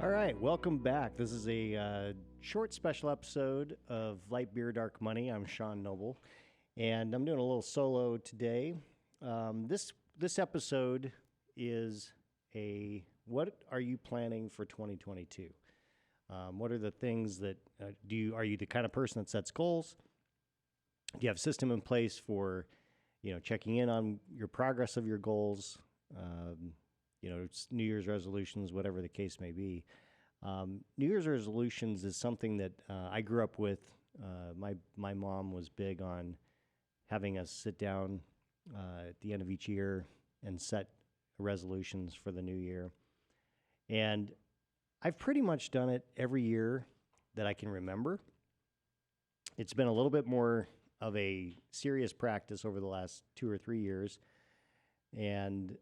All right, welcome back. This is a short special episode of Light Beer, Dark Money. I'm Sean Noble, and I'm doing a little solo today. This episode is what are you planning for 2022? What are the things that are you the kind of person that sets goals? Do you have a system in place for checking in on your progress of your goals? It's New Year's resolutions, whatever the case may be. New Year's resolutions is something that I grew up with. My mom was big on having us sit down at the end of each year and set resolutions for the new year. And I've pretty much done it every year that I can remember. It's been a little bit more of a serious practice over the last 2 or 3 years. And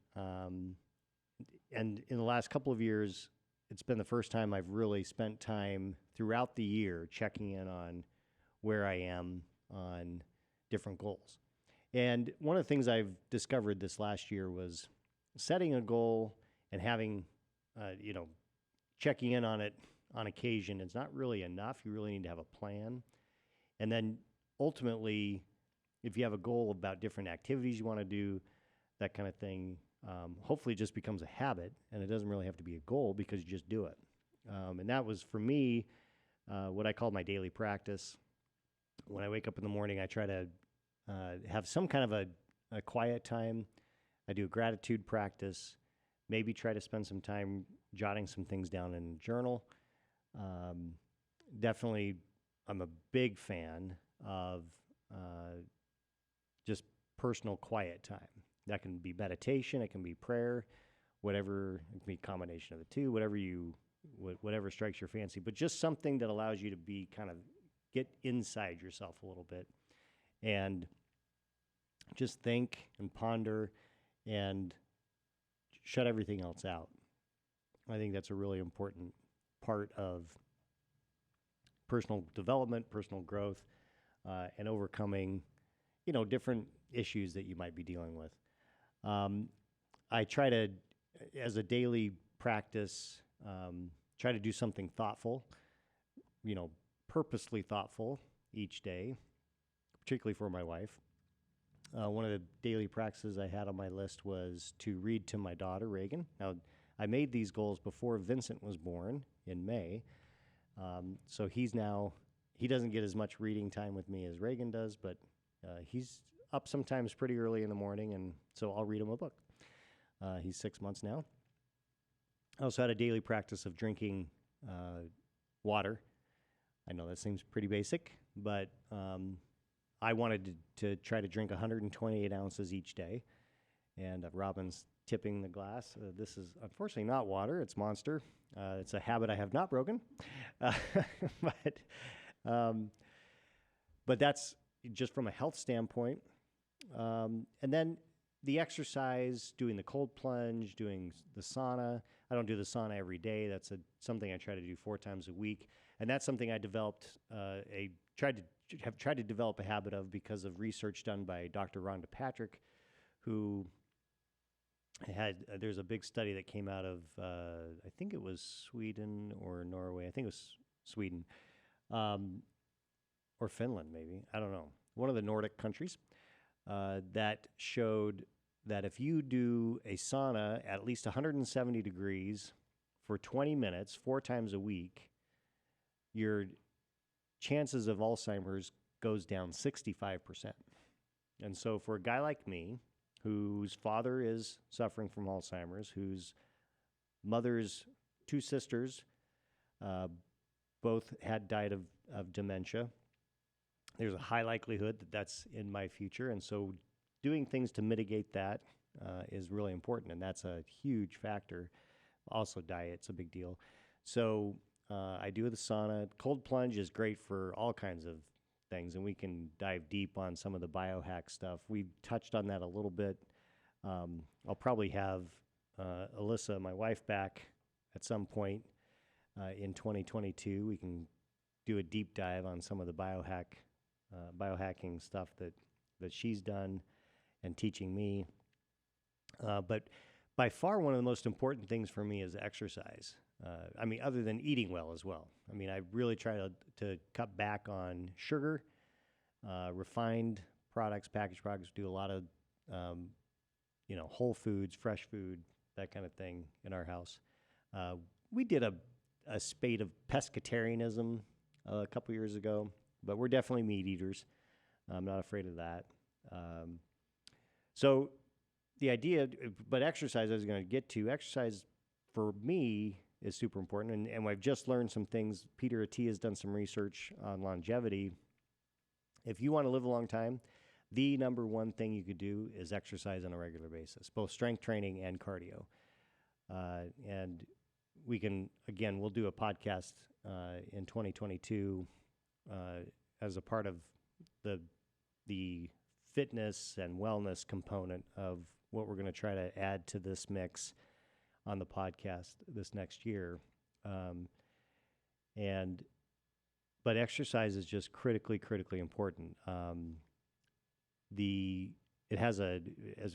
in the last couple of years, it's been the first time I've really spent time throughout the year checking in on where I am on different goals. And one of the things I've discovered this last year was setting a goal and having, checking in on it on occasion is not really enough. You really need to have a plan. And then ultimately, if you have a goal about different activities you want to do, that kind of thing, hopefully it just becomes a habit, and it doesn't really have to be a goal because you just do it. And that was, for me, what I call my daily practice. When I wake up in the morning, I try to have some kind of a quiet time. I do a gratitude practice, maybe try to spend some time jotting some things down in a journal. Definitely, I'm a big fan of just personal quiet time. That can be meditation, it can be prayer, whatever, it can be a combination of the two, whatever strikes your fancy, but just something that allows you to be kind of get inside yourself a little bit and just think and ponder and shut everything else out. I think that's a really important part of personal development, personal growth, and overcoming, different issues that you might be dealing with. I try to, as a daily practice, try to do something thoughtful, purposely thoughtful each day, particularly for my wife. One of the daily practices I had on my list was to read to my daughter, Reagan. Now, I made these goals before Vincent was born in May. So he doesn't get as much reading time with me as Reagan does, but he's up sometimes pretty early in the morning, and so I'll read him a book. He's 6 months now. I also had a daily practice of drinking water. I know that seems pretty basic, but I wanted to try to drink 128 ounces each day, and Robin's tipping the glass. This is unfortunately not water, it's Monster. It's a habit I have not broken. But that's just from a health standpoint. And then the exercise, doing the cold plunge, doing the sauna. I don't do the sauna every day. That's something I try to do 4 times a week. And that's something I developed, tried to develop a habit of because of research done by Dr. Rhonda Patrick, who there's a big study that came out of, I think it was Sweden or Norway. I think it was Sweden, or Finland maybe. I don't know. One of the Nordic countries. That showed that if you do a sauna at least 170 degrees for 20 minutes, 4 times a week, your chances of Alzheimer's goes down 65%. And so for a guy like me, whose father is suffering from Alzheimer's, whose mother's 2 sisters both had died of dementia, there's a high likelihood that that's in my future. And so doing things to mitigate that is really important. And that's a huge factor. Also, diet's a big deal. So I do the sauna. Cold plunge is great for all kinds of things. And we can dive deep on some of the biohack stuff. We've touched on that a little bit. I'll probably have Alyssa, my wife, back at some point in 2022. We can do a deep dive on some of the biohacking stuff that she's done and teaching me. But by far one of the most important things for me is exercise. I mean, other than eating well as well. I mean, I really try to cut back on sugar, refined products, packaged products. Do a lot of, whole foods, fresh food, that kind of thing in our house. We did a spate of pescatarianism a couple years ago, but we're definitely meat eaters. I'm not afraid of that. So the idea, but exercise I was going to get to, exercise for me is super important. And I've just learned some things. Peter Attia has done some research on longevity. If you want to live a long time, the number one thing you could do is exercise on a regular basis, both strength training and cardio. And we'll do a podcast in 2022 as a part of the fitness and wellness component of what we're going to try to add to this mix on the podcast this next year. But exercise is just critically important.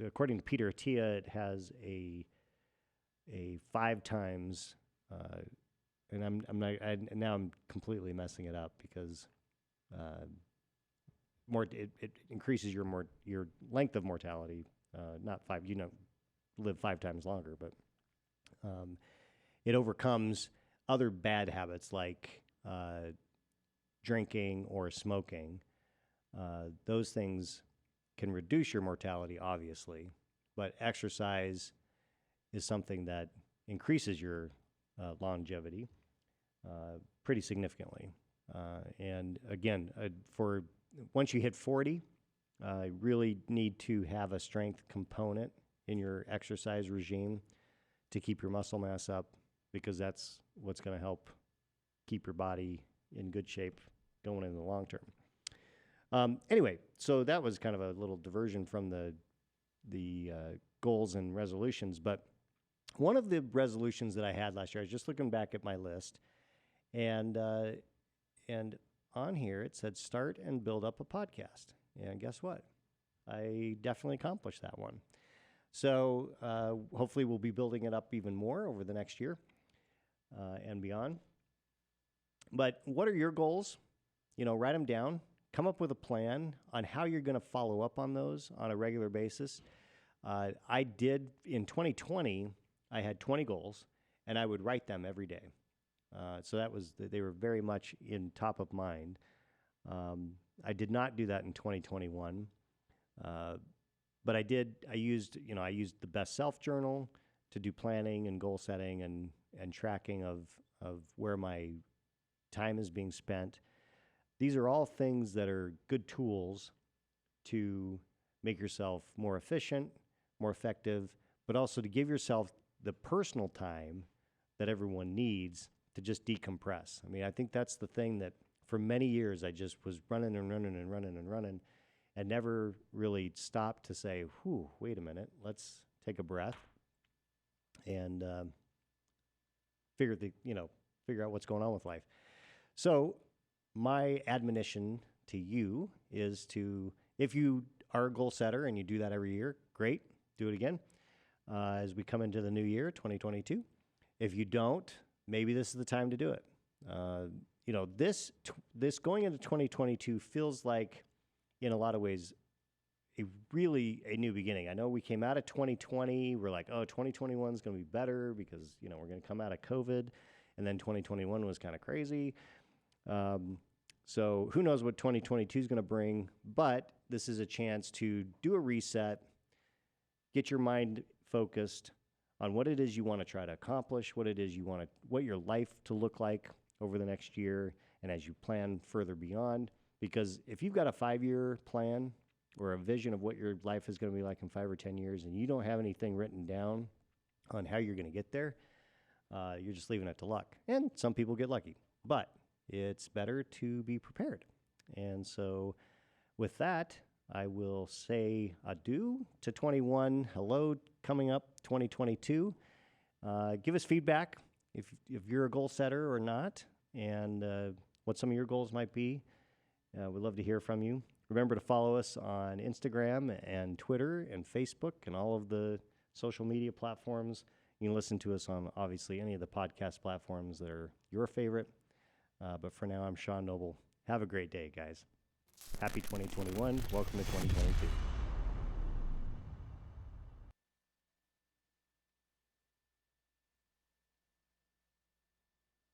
According to Peter Attia, it has a 5 times, and now I'm completely messing it up because it increases your length of mortality. Not 5, live 5 times longer, but it overcomes other bad habits like drinking or smoking. Those things can reduce your mortality, obviously, but exercise is something that increases your longevity pretty significantly. And again, for once you hit 40, you really need to have a strength component in your exercise regime to keep your muscle mass up, because that's what's going to help keep your body in good shape going in the long term. Anyway, so that was kind of a little diversion from the goals and resolutions. But one of the resolutions that I had last year, I was just looking back at my list, and on here it said start and build up a podcast. And guess what? I definitely accomplished that one. So hopefully we'll be building it up even more over the next year and beyond. But what are your goals? Write them down. Come up with a plan on how you're going to follow up on those on a regular basis. I did in 2020. I had 20 goals, and I would write them every day. So they were very much in top of mind. I did not do that in 2021, but I used the Best Self Journal to do planning and goal setting and tracking of where my time is being spent. These are all things that are good tools to make yourself more efficient, more effective, but also to give yourself the personal time that everyone needs to just decompress. I mean, I think that's the thing that for many years I just was running and never really stopped to say, whew, wait a minute, let's take a breath and figure out what's going on with life. So my admonition to you is if you are a goal setter and you do that every year, great, do it again as we come into the new year, 2022. If you don't, maybe this is the time to do it. This going into 2022 feels like, in a lot of ways, a new beginning. I know we came out of 2020. We're like, 2021 is going to be better because, we're going to come out of COVID. And then 2021 was kind of crazy. So who knows what 2022 is going to bring, but this is a chance to do a reset, get your mind focused on what it is you want to try to accomplish, what your life to look like over the next year, and as you plan further beyond. Because if you've got a 5-year plan or a vision of what your life is going to be like in 5 or 10 years, and you don't have anything written down on how you're going to get there, you're just leaving it to luck. And some people get lucky, but it's better to be prepared. And so with that, I will say adieu to 21. Hello, coming up 2022. Give us feedback if you're a goal setter or not, and what some of your goals might be. We'd love to hear from you. Remember to follow us on Instagram and Twitter and Facebook and all of the social media platforms. You can listen to us on, obviously, any of the podcast platforms that are your favorite. But for now, I'm Sean Noble. Have a great day, guys. Happy 2021. Welcome to 2022.